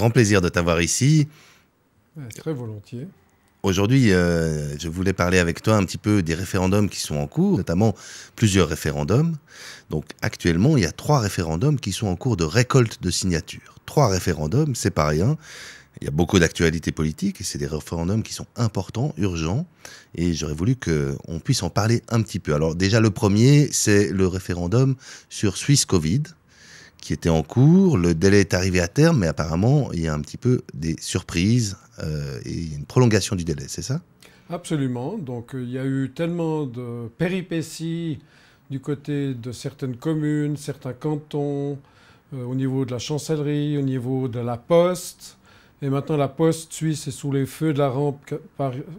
grand plaisir de t'avoir ici. Très volontiers. Aujourd'hui, je voulais parler avec toi un petit peu des référendums qui sont en cours, notamment plusieurs référendums. Donc actuellement, il y a 3 référendums qui sont en cours de récolte de signatures. 3 référendums, c'est pas rien. Il y a beaucoup d'actualités politiques et c'est des référendums qui sont importants, urgents. Et j'aurais voulu qu'on puisse en parler un petit peu. Alors déjà, le premier, c'est le référendum sur Suisse Covid, qui était en cours. Le délai est arrivé à terme, mais apparemment, il y a un petit peu des surprises et une prolongation du délai, c'est ça? Absolument. Donc il y a eu tellement de péripéties du côté de certaines communes, certains cantons, au niveau de la chancellerie, au niveau de la poste. Et maintenant, la poste suisse est sous les feux de la rampe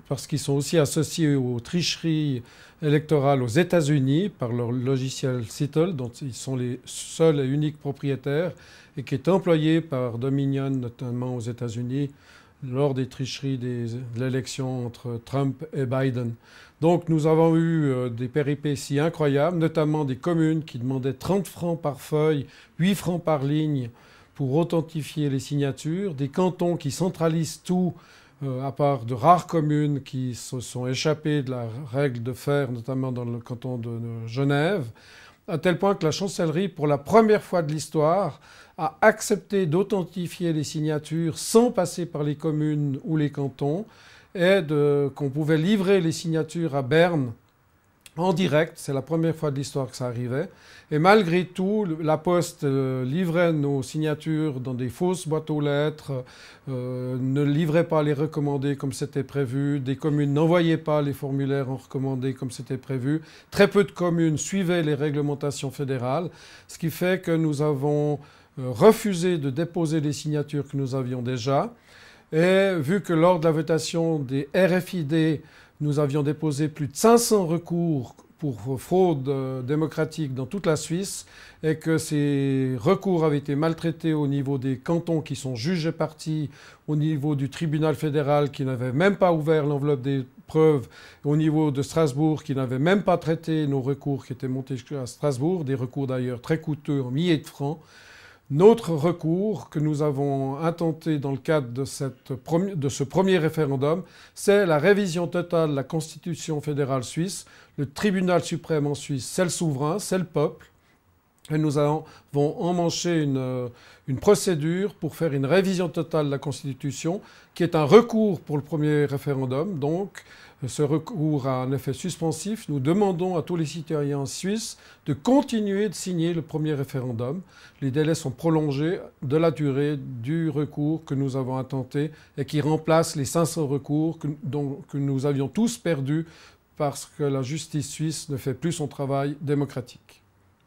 parce qu'ils sont aussi associés aux tricheries électorales aux États-Unis par leur logiciel Cittel, dont ils sont les seuls et uniques propriétaires et qui est employé par Dominion, notamment aux États-Unis, lors des tricheries de l'élection entre Trump et Biden. Donc nous avons eu des péripéties incroyables, notamment des communes qui demandaient 30 francs par feuille, 8 francs par ligne, pour authentifier les signatures, des cantons qui centralisent tout, à part de rares communes qui se sont échappées de la règle de fer, notamment dans le canton de Genève, à tel point que la chancellerie, pour la première fois de l'histoire, a accepté d'authentifier les signatures sans passer par les communes ou les cantons, et qu'on pouvait livrer les signatures à Berne en direct. C'est la première fois de l'histoire que ça arrivait. Et malgré tout, la Poste livrait nos signatures dans des fausses boîtes aux lettres, ne livrait pas les recommandés comme c'était prévu. Des communes n'envoyaient pas les formulaires en recommandé comme c'était prévu. Très peu de communes suivaient les réglementations fédérales, ce qui fait que nous avons refusé de déposer les signatures que nous avions déjà. Et vu que lors de la votation des RFID, nous avions déposé plus de 500 recours pour fraude démocratique dans toute la Suisse et que ces recours avaient été maltraités au niveau des cantons qui sont juges et parties, au niveau du tribunal fédéral qui n'avait même pas ouvert l'enveloppe des preuves, au niveau de Strasbourg qui n'avait même pas traité nos recours qui étaient montés jusqu'à Strasbourg, des recours d'ailleurs très coûteux en milliers de francs. Notre recours que nous avons intenté dans le cadre de ce premier référendum, c'est la révision totale de la Constitution fédérale suisse. Le tribunal suprême en Suisse, c'est le souverain, c'est le peuple. Et nous avons emmanché une procédure pour faire une révision totale de la Constitution, qui est un recours pour le premier référendum. Donc, ce recours a un effet suspensif. Nous demandons à tous les citoyens suisses de continuer de signer le premier référendum. Les délais sont prolongés de la durée du recours que nous avons intenté et qui remplace les 500 recours que nous avions tous perdus parce que la justice suisse ne fait plus son travail démocratique.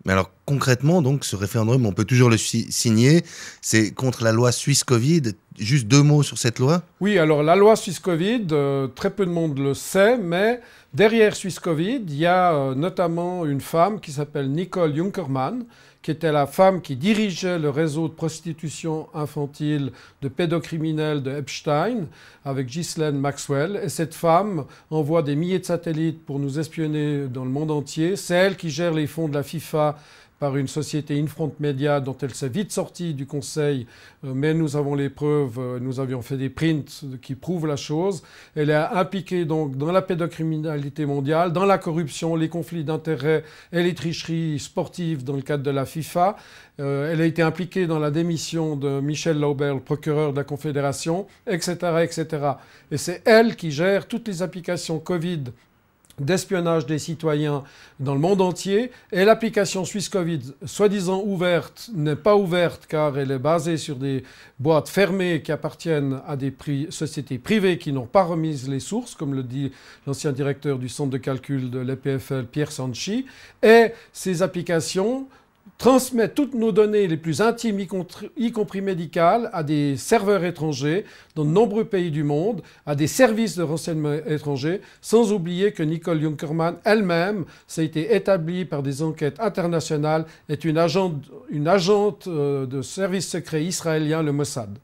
Mais alors concrètement, donc, ce référendum, on peut toujours le signer. C'est contre la loi Suisse Covid. Juste 2 mots sur cette loi? Oui, alors la loi Suisse Covid, très peu de monde le sait, mais derrière Suisse Covid, il y a notamment une femme qui s'appelle Nicole Junkermann, qui était la femme qui dirigeait le réseau de prostitution infantile de pédocriminels de Epstein avec Ghislaine Maxwell. Et cette femme envoie des milliers de satellites pour nous espionner dans le monde entier. C'est elle qui gère les fonds de la FIFA par une société Infront Media dont elle s'est vite sortie du conseil, mais nous avons les preuves, nous avions fait des prints qui prouvent la chose. Elle est impliquée donc dans la pédocriminalité mondiale, dans la corruption, les conflits d'intérêts et les tricheries sportives dans le cadre de la FIFA. Elle a été impliquée dans la démission de Michel Lauber, le procureur de la Confédération, etc., etc. Et c'est elle qui gère toutes les applications Covid d'espionnage des citoyens dans le monde entier. Et l'application Suisse Covid, soi-disant ouverte, n'est pas ouverte car elle est basée sur des boîtes fermées qui appartiennent à des sociétés privées qui n'ont pas remis les sources, comme le dit l'ancien directeur du centre de calcul de l'EPFL, Pierre Sanchi. Et ces applications transmet toutes nos données les plus intimes, y compris médicales, à des serveurs étrangers dans de nombreux pays du monde, à des services de renseignement étrangers, sans oublier que Nicole Junkermann elle-même, ça a été établi par des enquêtes internationales, est une agente de service secret israélien, le Mossad.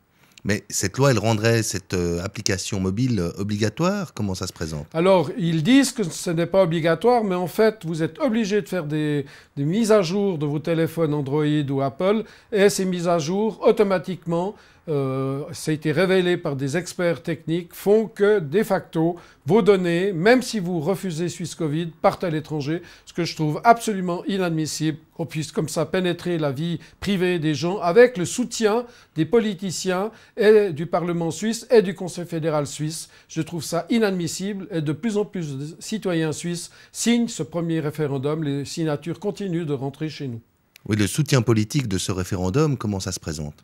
Mais cette loi, elle rendrait cette application mobile obligatoire? Comment ça se présente? Alors, ils disent que ce n'est pas obligatoire, mais en fait, vous êtes obligé de faire des mises à jour de vos téléphones Android ou Apple, et ces mises à jour, automatiquement, ça a été révélé par des experts techniques, font que, de facto, vos données, même si vous refusez SwissCovid, partent à l'étranger, ce que je trouve absolument inadmissible, qu'on puisse comme ça pénétrer la vie privée des gens avec le soutien des politiciens et du Parlement suisse et du Conseil fédéral suisse. Je trouve ça inadmissible et de plus en plus de citoyens suisses signent ce premier référendum. Les signatures continuent de rentrer chez nous. Oui, le soutien politique de ce référendum, comment ça se présente?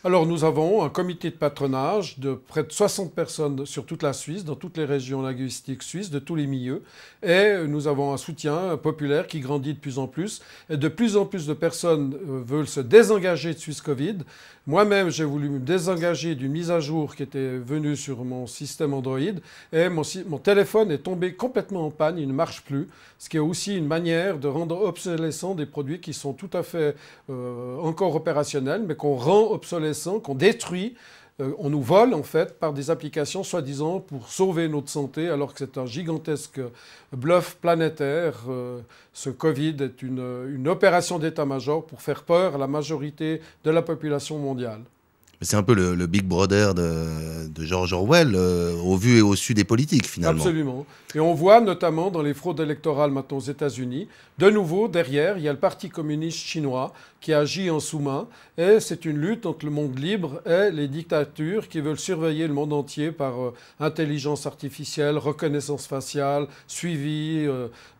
Alors nous avons un comité de patronage de près de 60 personnes sur toute la Suisse, dans toutes les régions linguistiques suisses, de tous les milieux. Et nous avons un soutien populaire qui grandit de plus en plus. Et de plus en plus de personnes veulent se désengager de SwissCovid. Moi-même, j'ai voulu me désengager d'une mise à jour qui était venue sur mon système Android. Et mon téléphone est tombé complètement en panne, il ne marche plus. Ce qui est aussi une manière de rendre obsolescents des produits qui sont tout à fait encore opérationnels, mais qu'on rend obsolescents, qu'on détruit. On nous vole en fait par des applications soi-disant pour sauver notre santé alors que c'est un gigantesque bluff planétaire. Ce Covid est une opération d'état-major pour faire peur à la majorité de la population mondiale. C'est un peu le Big Brother de George Orwell, au vu et au su des politiques, finalement. Absolument. Et on voit notamment dans les fraudes électorales maintenant aux États-Unis, de nouveau, derrière, il y a le Parti communiste chinois qui agit en sous-main. Et c'est une lutte entre le monde libre et les dictatures qui veulent surveiller le monde entier par intelligence artificielle, reconnaissance faciale, suivi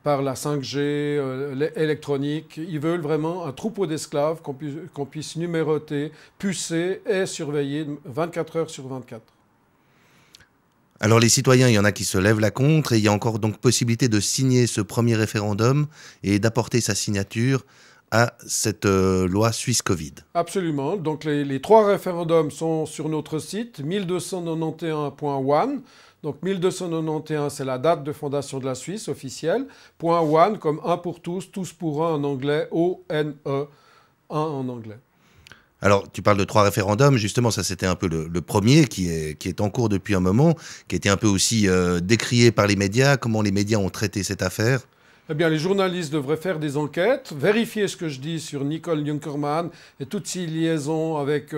par la 5G, électronique. Ils veulent vraiment un troupeau d'esclaves qu'on puisse numéroter, pucer et surveiller 24 heures sur 24. Alors les citoyens, il y en a qui se lèvent la contre et il y a encore donc possibilité de signer ce premier référendum et d'apporter sa signature à cette loi SwissCovid. Absolument. Donc les 3 référendums sont sur notre site 1291.one. Donc 1291, c'est la date de fondation de la Suisse officielle. .one comme un pour tous, tous pour un en anglais, O-N-E, un en anglais. Alors, tu parles de 3 référendums, justement, ça c'était un peu le premier qui est en cours depuis un moment, qui était un peu aussi décrié par les médias. Comment les médias ont traité cette affaire? Eh bien, les journalistes devraient faire des enquêtes, vérifier ce que je dis sur Nicole Junkermann et toutes ses liaisons avec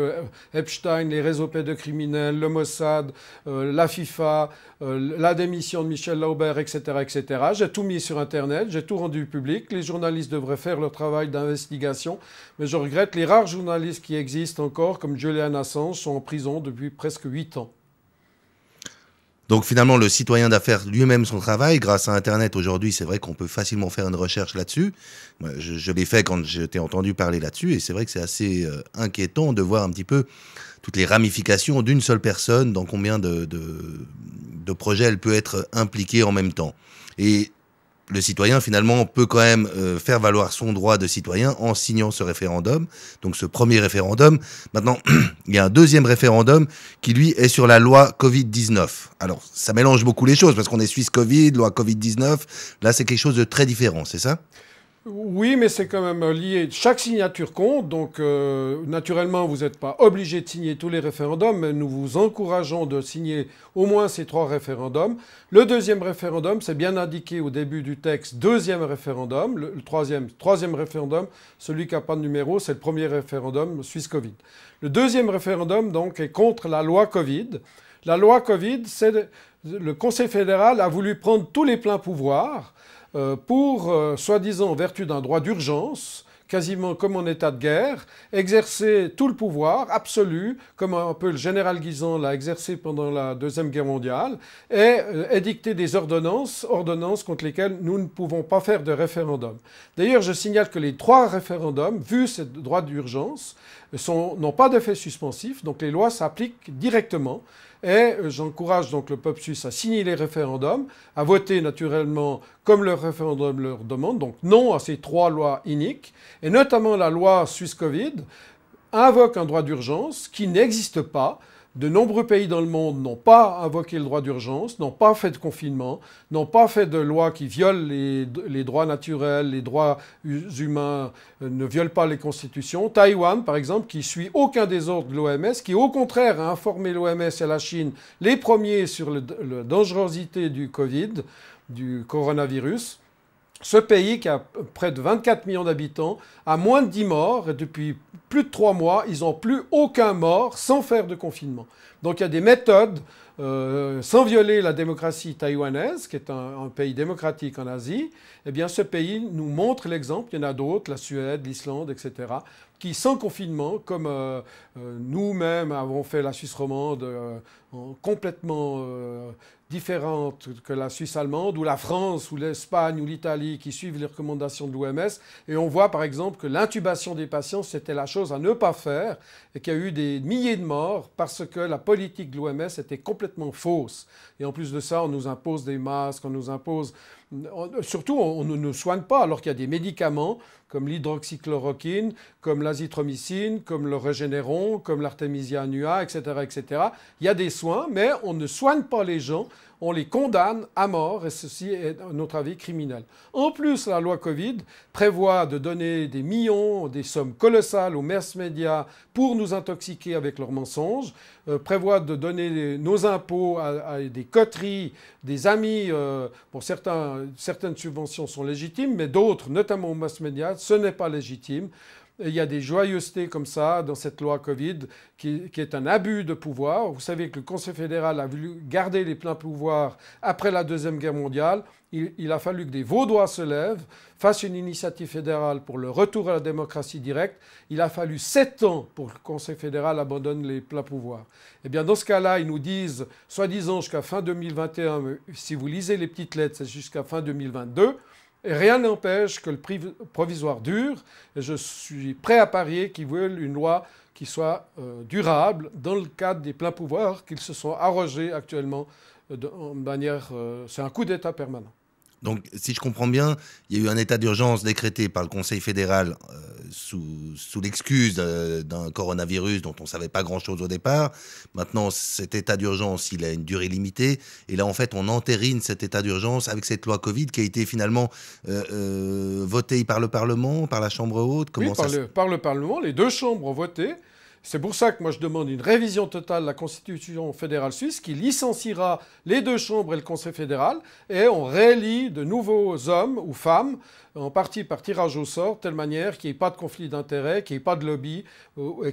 Epstein, les réseaux pédocriminels, le Mossad, la FIFA, la démission de Michel Lauber, etc., etc. J'ai tout mis sur Internet, j'ai tout rendu public. Les journalistes devraient faire leur travail d'investigation. Mais je regrette, les rares journalistes qui existent encore, comme Julian Assange, sont en prison depuis presque 8 ans. Donc finalement, le citoyen doit faire lui-même son travail. Grâce à Internet, aujourd'hui, c'est vrai qu'on peut facilement faire une recherche là-dessus. Moi, je l'ai fait quand je t'ai entendu parler là-dessus. Et c'est vrai que c'est assez inquiétant de voir un petit peu toutes les ramifications d'une seule personne, dans combien de projets elle peut être impliquée en même temps. Et le citoyen, finalement, peut quand même faire valoir son droit de citoyen en signant ce référendum. Donc ce premier référendum. Maintenant, il y a un deuxième référendum qui, lui, est sur la loi Covid-19. Alors, ça mélange beaucoup les choses parce qu'on est SwissCovid, loi Covid-19. Là, c'est quelque chose de très différent, c'est ça ? Oui, mais c'est quand même lié. Chaque signature compte, donc naturellement, vous n'êtes pas obligé de signer tous les référendums, mais nous vous encourageons de signer au moins ces 3 référendums. Le deuxième référendum, c'est bien indiqué au début du texte, deuxième référendum. Le troisième référendum, celui qui n'a pas de numéro, c'est le premier référendum SwissCovid. Le deuxième référendum, donc, est contre la loi Covid. La loi Covid, le Conseil fédéral a voulu prendre tous les pleins pouvoirs pour, soi-disant, en vertu d'un droit d'urgence, quasiment comme en état de guerre, exercer tout le pouvoir absolu, comme un peu le général Guisan l'a exercé pendant la Deuxième Guerre mondiale, et édicter des ordonnances contre lesquelles nous ne pouvons pas faire de référendum. D'ailleurs, je signale que les 3 référendums, vu ce droit d'urgence, n'ont pas d'effet suspensif, donc les lois s'appliquent directement. Et j'encourage donc le peuple suisse à signer les référendums, à voter naturellement comme le référendum leur demande, donc non à ces 3 lois iniques, et notamment la loi SwissCovid invoque un droit d'urgence qui n'existe pas. De nombreux pays dans le monde n'ont pas invoqué le droit d'urgence, n'ont pas fait de confinement, n'ont pas fait de loi qui viole les droits naturels, les droits humains, ne violent pas les constitutions. Taïwan, par exemple, qui suit aucun des ordres de l'OMS, qui au contraire a informé l'OMS et la Chine les premiers sur la dangerosité du Covid, du coronavirus. Ce pays, qui a près de 24 millions d'habitants, a moins de 10 morts, et depuis plus de 3 mois, ils n'ont plus aucun mort sans faire de confinement. Donc il y a des méthodes, sans violer la démocratie taïwanaise, qui est un pays démocratique en Asie. Eh bien, ce pays nous montre l'exemple. Il y en a d'autres, la Suède, l'Islande, etc., qui, sans confinement, comme nous-mêmes avons fait la Suisse romande, complètement différente que la Suisse allemande, ou la France, ou l'Espagne, ou l'Italie, qui suivent les recommandations de l'OMS. Et on voit par exemple que l'intubation des patients, c'était la chose à ne pas faire, et qu'il y a eu des milliers de morts parce que la politique de l'OMS était complètement fausse. Et en plus de ça, on nous impose des masques, on nous impose... Surtout, on ne nous soigne pas, alors qu'il y a des médicaments comme l'hydroxychloroquine, comme l'azithromycine, comme le Regeneron, comme l'artémisia annua, etc., etc. Il y a des soins, mais on ne soigne pas les gens, on les condamne à mort, et ceci est, à notre avis, criminel. En plus, la loi Covid prévoit de donner des millions, des sommes colossales aux mass médias pour nous intoxiquer avec leurs mensonges, prévoit de donner nos impôts à des coteries, des amis. Pour certaines subventions sont légitimes, mais d'autres, notamment aux mass médias, ce n'est pas légitime. Il y a des joyeusetés comme ça dans cette loi Covid qui est un abus de pouvoir. Vous savez que le Conseil fédéral a voulu garder les pleins pouvoirs après la Deuxième Guerre mondiale. Il a fallu que des Vaudois se lèvent, fassent une initiative fédérale pour le retour à la démocratie directe. Il a fallu 7 ans pour que le Conseil fédéral abandonne les pleins pouvoirs. Eh bien, dans ce cas-là, ils nous disent, soi-disant jusqu'à fin 2021, mais si vous lisez les petites lettres, c'est jusqu'à fin 2022. Et rien n'empêche que le provisoire dure. Et je suis prêt à parier qu'ils veulent une loi qui soit durable dans le cadre des pleins pouvoirs qu'ils se sont arrogés actuellement de manière... c'est un coup d'État permanent. Donc, si je comprends bien, il y a eu un état d'urgence décrété par le Conseil fédéral sous l'excuse d'un coronavirus dont on ne savait pas grand-chose au départ. Maintenant, cet état d'urgence, il a une durée limitée. Et là, en fait, on entérine cet état d'urgence avec cette loi Covid qui a été finalement votée par le Parlement, par la Chambre haute. Comment par le Parlement. Les deux chambres ont voté. C'est pour ça que moi je demande une révision totale de la Constitution fédérale suisse qui licenciera les deux chambres et le Conseil fédéral et on réélit de nouveaux hommes ou femmes en partie par tirage au sort, de telle manière qu'il n'y ait pas de conflit d'intérêts, qu'il n'y ait pas de lobby,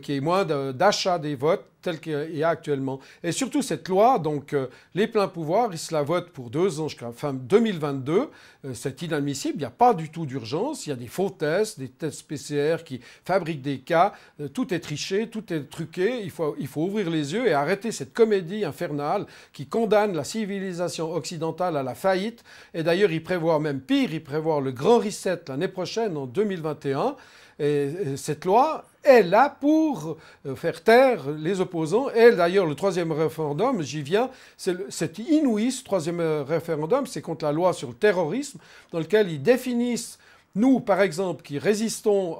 qu'il y ait moins d'achat des votes tel qu'il y a actuellement. Et surtout cette loi, donc les pleins pouvoirs, ils se la votent pour 2 ans jusqu'à fin 2022. C'est inadmissible, il n'y a pas du tout d'urgence, il y a des faux tests, des tests PCR qui fabriquent des cas, tout est triché, tout est truqué, il faut ouvrir les yeux et arrêter cette comédie infernale qui condamne la civilisation occidentale à la faillite. Et d'ailleurs, il prévoit même pire, il prévoit le grand reset l'année prochaine, en 2021. Et cette loi est là pour faire taire les opposants. Et d'ailleurs, le 3e référendum, j'y viens, c'est inouï, ce 3e référendum, c'est contre la loi sur le terrorisme, dans lequel ils définissent, nous, par exemple, qui résistons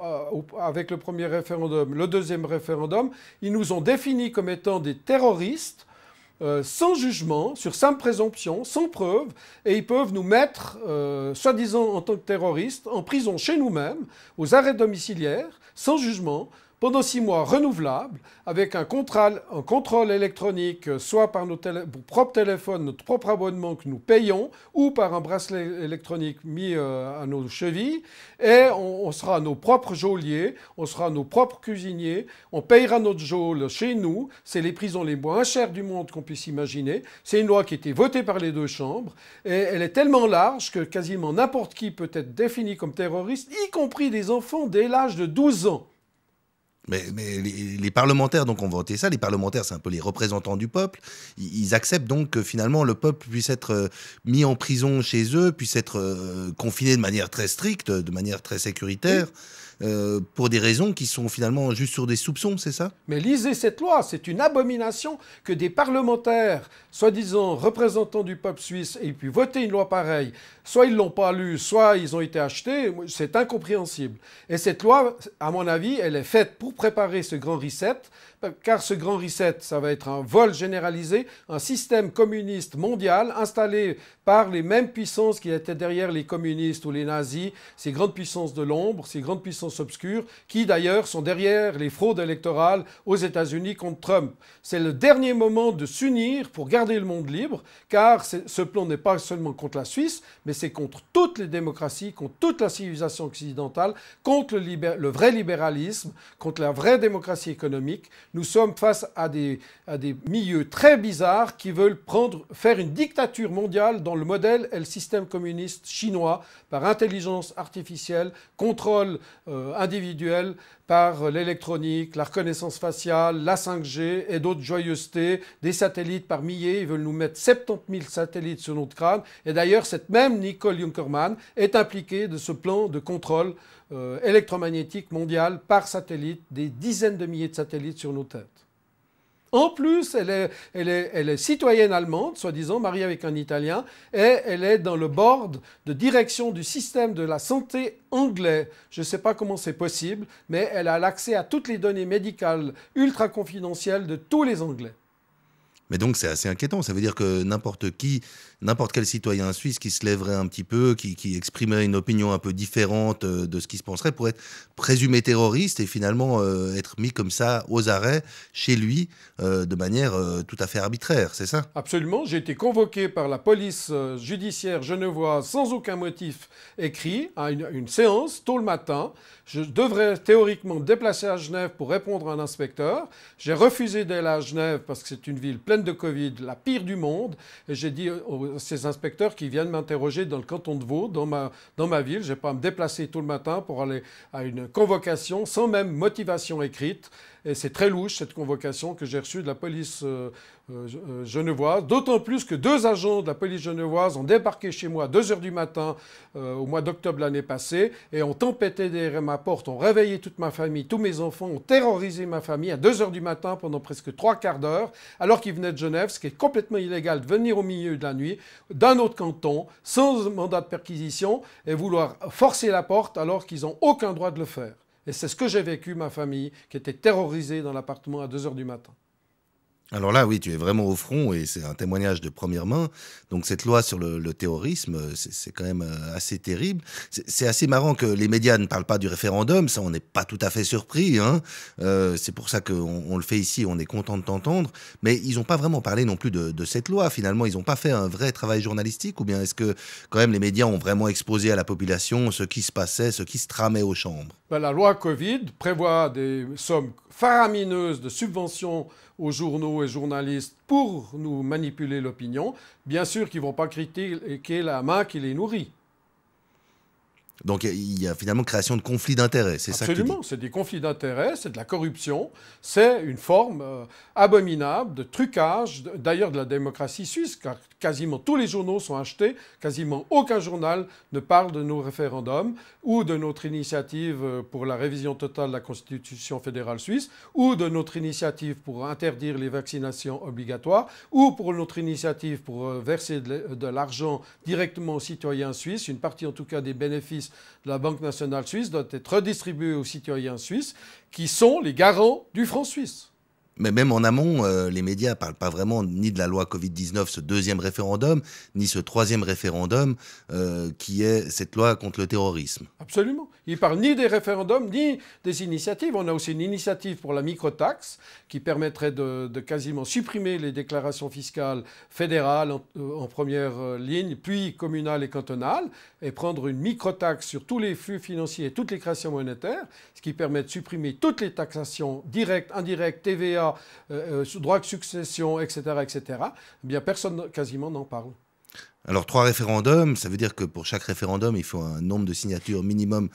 avec le 1er référendum, le 2e référendum, ils nous ont définis comme étant des terroristes, sans jugement, sur simple présomption, sans preuve, et ils peuvent nous mettre, soi-disant en tant que terroristes, en prison chez nous-mêmes, aux arrêts domiciliaires, sans jugement, pendant 6 mois renouvelables, avec un contrôle électronique, soit par nos propres téléphones, notre propre abonnement que nous payons, ou par un bracelet électronique mis à nos chevilles, et on sera nos propres geôliers, on sera nos propres cuisiniers, on payera notre geôle chez nous, c'est les prisons les moins chères du monde qu'on puisse imaginer, c'est une loi qui a été votée par les 2 chambres, et elle est tellement large que quasiment n'importe qui peut être défini comme terroriste, y compris des enfants dès l'âge de 12 ans. Mais les parlementaires donc ont voté ça. Les parlementaires, c'est un peu les représentants du peuple. Ils acceptent donc que finalement le peuple puisse être mis en prison chez eux, puisse être confiné de manière très stricte, de manière très sécuritaire. Pour des raisons qui sont finalement juste sur des soupçons, c'est ça? Mais lisez cette loi, c'est une abomination que des parlementaires, soi-disant représentants du peuple suisse, aient pu voter une loi pareille. Soit ils ne l'ont pas lue, soit ils ont été achetés, c'est incompréhensible. Et cette loi, à mon avis, elle est faite pour préparer ce grand reset, car ce grand reset, ça va être un vol généralisé, un système communiste mondial installé par les mêmes puissances qui étaient derrière les communistes ou les nazis, ces grandes puissances de l'ombre, ces grandes puissances obscures, qui d'ailleurs sont derrière les fraudes électorales aux États-Unis contre Trump. C'est le dernier moment de s'unir pour garder le monde libre, car ce plan n'est pas seulement contre la Suisse, mais c'est contre toutes les démocraties, contre toute la civilisation occidentale, contre le vrai libéralisme, contre la vraie démocratie économique. Nous sommes face à des milieux très bizarres qui veulent faire une dictature mondiale dans le modèle et le système communiste chinois par intelligence artificielle, contrôle individuel par l'électronique, la reconnaissance faciale, la 5G et d'autres joyeusetés, des satellites par milliers. Ils veulent nous mettre 70 000 satellites sur notre crâne. Et d'ailleurs, cette même Nicole Junkermann est impliquée de ce plan de contrôle électromagnétique mondial par satellite, des dizaines de milliers de satellites sur nos têtes. En plus, elle est citoyenne allemande, soi-disant, mariée avec un Italien, et elle est dans le board de direction du système de la santé anglais. Je ne sais pas comment c'est possible, mais elle a l'accès à toutes les données médicales ultra confidentielles de tous les Anglais. Mais donc c'est assez inquiétant, ça veut dire que n'importe quel citoyen suisse qui se lèverait un petit peu, qui exprimerait une opinion un peu différente de ce qui se penserait, pourrait être présumé terroriste et finalement être mis comme ça aux arrêts chez lui de manière tout à fait arbitraire, c'est ça? Absolument, j'ai été convoqué par la police judiciaire genevoise sans aucun motif écrit à une séance tôt le matin. Je devrais théoriquement me déplacer à Genève pour répondre à un inspecteur. J'ai refusé d'aller à Genève parce que c'est une ville pleine de Covid, la pire du monde. Et j'ai dit à ces inspecteurs qui viennent m'interroger dans le canton de Vaud, dans ma ville, je n'ai pas à me déplacer tout le matin pour aller à une convocation sans même motivation écrite. Et c'est très louche, cette convocation que j'ai reçue de la police genevoise. D'autant plus que 2 agents de la police genevoise ont débarqué chez moi à 2 h du matin au mois d'octobre l'année passée et ont tempêté derrière ma porte, ont réveillé toute ma famille, tous mes enfants, ont terrorisé ma famille à 2 h du matin pendant presque 3/4 d'heure, alors qu'ils venaient de Genève, ce qui est complètement illégal de venir au milieu de la nuit d'un autre canton, sans mandat de perquisition, et vouloir forcer la porte alors qu'ils n'ont aucun droit de le faire. Et c'est ce que j'ai vécu, ma famille, qui était terrorisée dans l'appartement à 2 h du matin. Alors là, oui, tu es vraiment au front et c'est un témoignage de première main. Donc cette loi sur le terrorisme, c'est quand même assez terrible. C'est assez marrant que les médias ne parlent pas du référendum, ça on n'est pas tout à fait surpris, hein. C'est pour ça qu'on le fait ici, on est content de t'entendre. Mais ils n'ont pas vraiment parlé non plus de cette loi, finalement. Ils n'ont pas fait un vrai travail journalistique, ou bien est-ce que quand même les médias ont vraiment exposé à la population ce qui se passait, ce qui se tramait aux chambres? La loi Covid prévoit des sommes faramineuses de subventions aux journaux et journalistes pour nous manipuler l'opinion. Bien sûr qu'ils ne vont pas critiquer la main qui les nourrit. Donc il y a finalement création de conflits d'intérêts, c'est ça que tu dis? Absolument, c'est des conflits d'intérêts, c'est de la corruption, c'est une forme abominable de trucage, d'ailleurs de la démocratie suisse, car quasiment tous les journaux sont achetés, quasiment aucun journal ne parle de nos référendums ou de notre initiative pour la révision totale de la Constitution fédérale suisse ou de notre initiative pour interdire les vaccinations obligatoires ou pour notre initiative pour verser de l'argent directement aux citoyens suisses, une partie en tout cas des bénéfices de la Banque nationale suisse doit être redistribuée aux citoyens suisses qui sont les garants du franc suisse. Mais même en amont, les médias ne parlent pas vraiment ni de la loi Covid-19, ce 2e référendum, ni ce 3e référendum qui est cette loi contre le terrorisme. Absolument. Ils ne parlent ni des référendums, ni des initiatives. On a aussi une initiative pour la microtaxe qui permettrait de quasiment supprimer les déclarations fiscales fédérales en première ligne, puis communales et cantonales, et prendre une microtaxe sur tous les flux financiers et toutes les créations monétaires, ce qui permet de supprimer toutes les taxations directes, indirectes, TVA, droit de succession, etc., etc. Eh bien, personne quasiment n'en parle. Alors 3 référendums, ça veut dire que pour chaque référendum, il faut un nombre de signatures minimum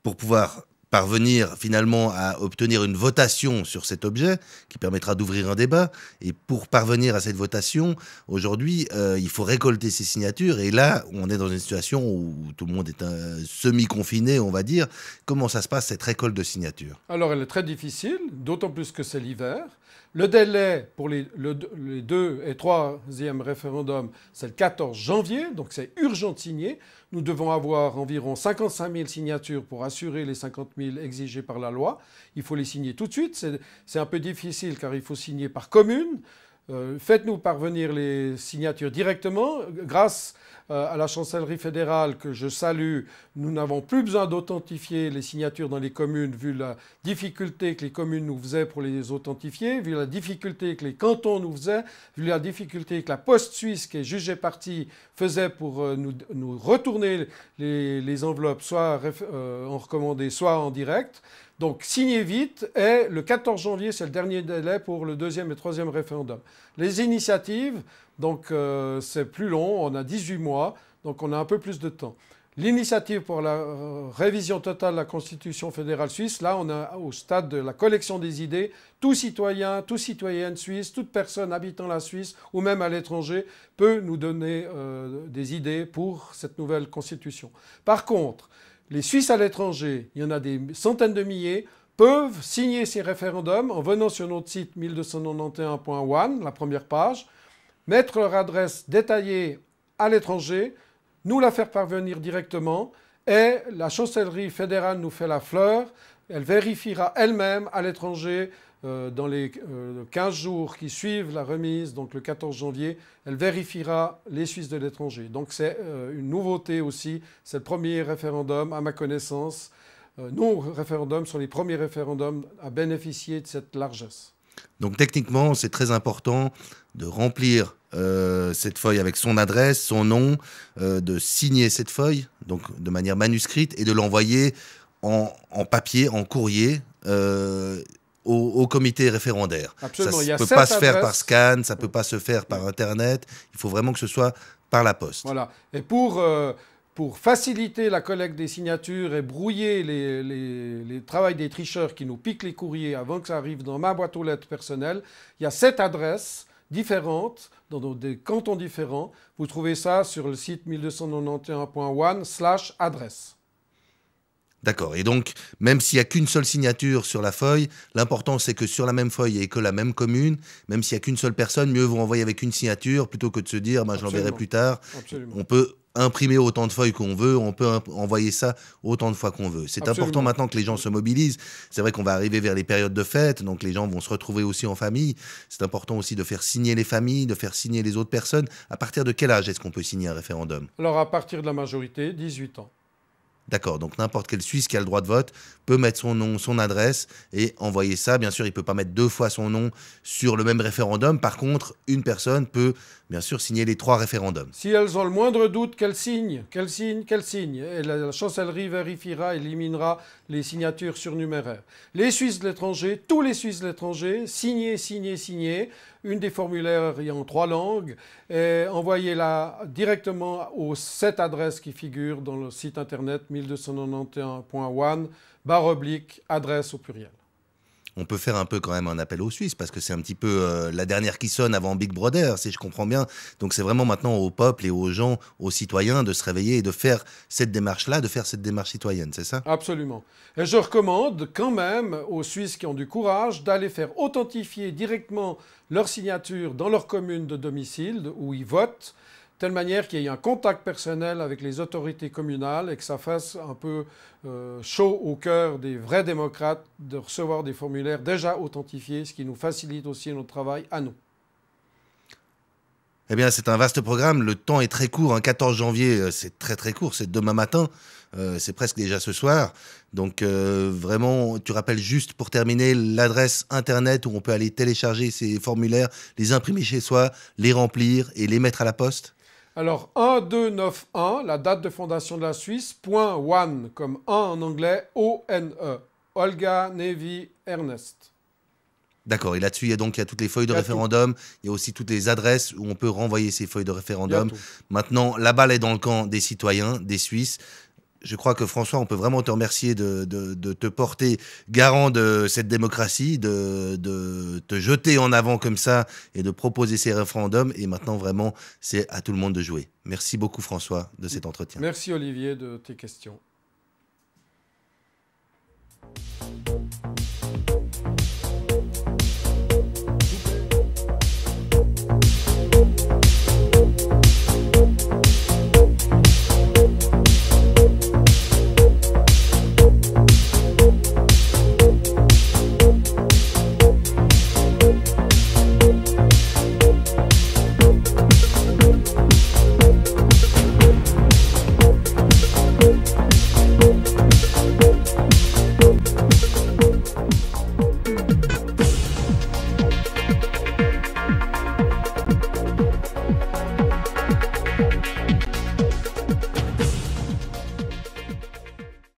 pour pouvoir parvenir finalement à obtenir une votation sur cet objet qui permettra d'ouvrir un débat. Et pour parvenir à cette votation, aujourd'hui, il faut récolter ces signatures. Et là, on est dans une situation où tout le monde est semi-confiné, on va dire. Comment ça se passe, cette récolte de signatures? Alors, elle est très difficile, d'autant plus que c'est l'hiver. Le délai pour les 2 et 3e référendums, c'est le 14 janvier, donc c'est urgent de signer. Nous devons avoir environ 55 000 signatures pour assurer les 50 000 exigés par la loi. Il faut les signer tout de suite. C'est un peu difficile car il faut signer par commune. Faites-nous parvenir les signatures directement. Grâce à la chancellerie fédérale que je salue, nous n'avons plus besoin d'authentifier les signatures dans les communes vu la difficulté que les communes nous faisaient pour les authentifier, vu la difficulté que les cantons nous faisaient, vu la difficulté que la Poste suisse, qui est jugée partie, faisait pour nous retourner les enveloppes, soit en recommandé, soit en direct. Donc, signez vite et le 14 janvier, c'est le dernier délai pour le 2e et 3e référendum. Les initiatives, donc c'est plus long, on a 18 mois, donc on a un peu plus de temps. L'initiative pour la révision totale de la Constitution fédérale suisse, là on est au stade de la collection des idées. Tout citoyen, toute citoyenne suisse, toute personne habitant la Suisse ou même à l'étranger peut nous donner des idées pour cette nouvelle Constitution. Par contre, les Suisses à l'étranger, il y en a des centaines de milliers, peuvent signer ces référendums en venant sur notre site 1291.one, la première page, mettre leur adresse détaillée à l'étranger, nous la faire parvenir directement et la chancellerie fédérale nous fait la fleur. Elle vérifiera elle-même à l'étranger dans les 15 jours qui suivent la remise, donc le 14 janvier, elle vérifiera les Suisses de l'étranger. Donc c'est une nouveauté aussi, c'est le premier référendum à ma connaissance. Nos référendums sont les premiers référendums à bénéficier de cette largesse. Donc techniquement, c'est très important de remplir cette feuille avec son adresse, son nom, de signer cette feuille, donc de manière manuscrite, et de l'envoyer en papier, en courrier, au comité référendaire. Absolument. Ça ne peut pas se faire par scan, ça ne peut pas se faire par Internet, il faut vraiment que ce soit par la poste. Voilà. Et pour faciliter la collecte des signatures et brouiller les travaux des tricheurs qui nous piquent les courriers avant que ça arrive dans ma boîte aux lettres personnelle, il y a 7 adresses différentes, dans des cantons différents. Vous trouvez ça sur le site 1291.one/adresse. D'accord. Et donc, même s'il n'y a qu'une seule signature sur la feuille, l'important c'est que sur la même feuille, il n'y ait que la même commune. Même s'il n'y a qu'une seule personne, mieux vaut envoyer avec une signature plutôt que de se dire je l'enverrai plus tard. Absolument. On peut imprimer autant de feuilles qu'on veut, on peut envoyer ça autant de fois qu'on veut. C'est important maintenant que les gens se mobilisent. C'est vrai qu'on va arriver vers les périodes de fête, donc les gens vont se retrouver aussi en famille. C'est important aussi de faire signer les familles, de faire signer les autres personnes. À partir de quel âge est-ce qu'on peut signer un référendum? Alors à partir de la majorité, 18 ans. D'accord, donc n'importe quel Suisse qui a le droit de vote peut mettre son nom, son adresse et envoyer ça. Bien sûr, il ne peut pas mettre 2 fois son nom sur le même référendum. Par contre, une personne peut bien sûr signer les 3 référendums. Si elles ont le moindre doute, qu'elles signent. Et la chancellerie vérifiera, éliminera les signatures surnuméraires. Les Suisses de l'étranger, tous les Suisses de l'étranger, signez. Une des formulaires en 3 langues, et envoyez-la directement aux 7 adresses qui figurent dans le site internet 1291.one/adresse au pluriel. On peut faire un peu quand même un appel aux Suisses, parce que c'est un petit peu la dernière qui sonne avant Big Brother, si je comprends bien. Donc c'est vraiment maintenant au peuple et aux gens, aux citoyens, de se réveiller et de faire cette démarche-là, de faire cette démarche citoyenne, c'est ça? Absolument. Et je recommande quand même aux Suisses qui ont du courage d'aller faire authentifier directement leur signature dans leur commune de domicile où ils votent, de telle manière qu'il y ait un contact personnel avec les autorités communales et que ça fasse un peu chaud au cœur des vrais démocrates de recevoir des formulaires déjà authentifiés, ce qui nous facilite aussi notre travail à nous. Eh bien, c'est un vaste programme. Le temps est très court. 14 janvier, c'est très court. C'est demain matin. C'est presque déjà ce soir. Donc, vraiment, tu rappelles juste pour terminer l'adresse internet où on peut aller télécharger ces formulaires, les imprimer chez soi, les remplir et les mettre à la poste? Alors, 1291, la date de fondation de la Suisse, .one, comme 1 en anglais, O-N-E. Olga, Nevi, Ernest. D'accord, et là-dessus, il y a toutes les feuilles de référendum, il y a aussi toutes les adresses où on peut renvoyer ces feuilles de référendum. Maintenant, la balle est dans le camp des citoyens, des Suisses. Je crois que François, on peut vraiment te remercier de te porter garant de cette démocratie, de te jeter en avant comme ça et de proposer ces référendums. Et maintenant, vraiment, c'est à tout le monde de jouer. Merci beaucoup, François, de cet entretien. Merci, Olivier, de tes questions.